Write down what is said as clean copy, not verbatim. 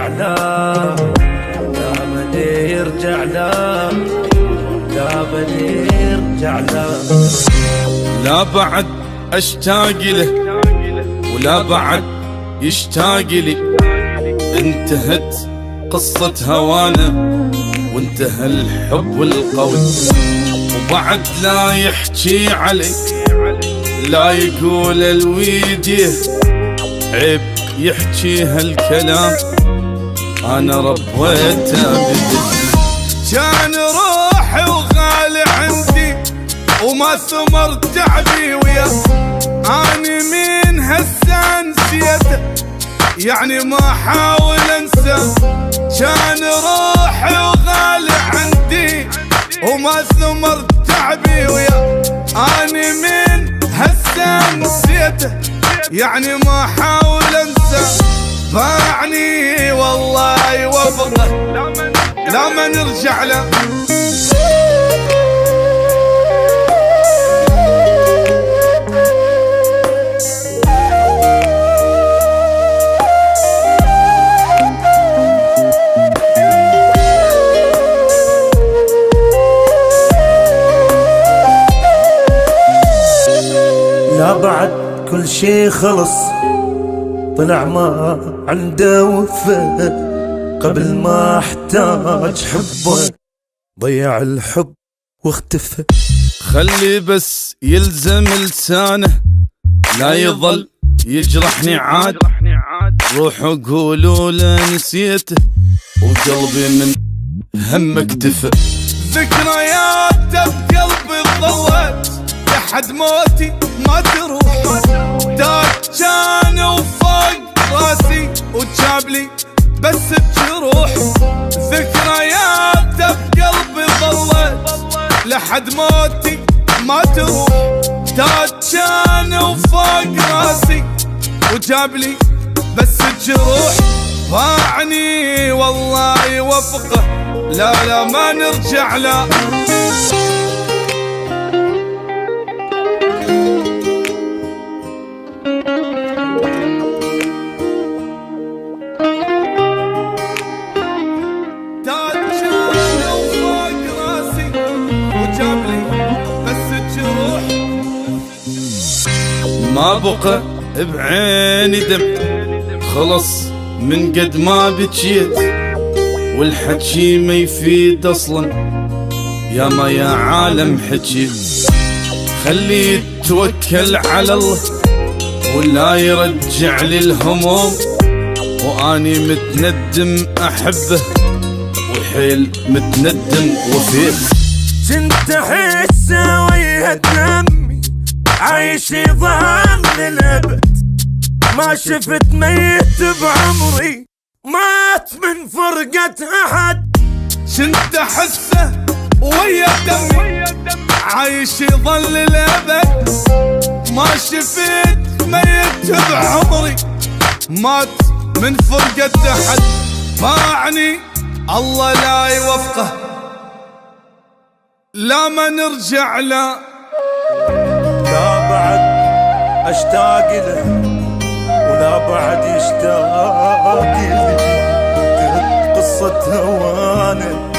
يرجع له، لا من يرجع له، لا من يرجع له. لا بعد اشتاق له ولا بعد يشتاق لي، انتهت قصة هوانا وانتهى الحب القوي، وبعد لا يحكي عليك لا يقول الويديه، عيب يحكي هالكلام انا ربيته بدل. كان روحي وغالي عندي وما ثمر تعبي وياه، اني من هسه نسيته يعني ما احاول انسى. كان روحي وغالي عندي وما ثمر تعبي وياه، اني من هسه نسيته يعني ما احاول انسى. باعني والله يوفقه لا ما نرجع له. لا بعد كل شي خلص، طلع ما عنده وفاء، قبل ما احتاج حبه ضيع الحب واختفى. خلي بس يلزم لسانه لا يظل يجرحني عاد، روحوا قولوا له نسيته وقلبي من هم اكتفى. ذكرياته بقلبي ظلت لحد موتي ما تروح، داك كان وفوق راسي وجابلي بس بجروح. ذكرياته بقلبي ظلت لحد موتي ما تروح، داك كان وفوق راسي وجابلي بس بجروح. باعني والله يوفقه لا ما نرجع له. ما بقى بعيني دم خلص من قد ما بجيت، والحكي ما يفيد اصلا يا ما يا عالم حكيت. خلي توكل على الله ولا يرجع لي الهموم، واني متندم احبه وحيل متندم وفيت. كنت احس ويا دمي عايش يظهر للابد، ما شفت ميت بعمري مات من فرقة احد. كنت احسه ويا دمي عايش يظل للابد، ما شفت ميت بعمري مات من فرقة احد. باعني الله لا يوفقه لا ما نرجع له. لا بعد اشتاق له ولا بعد يشتاق لي، قصة هوانا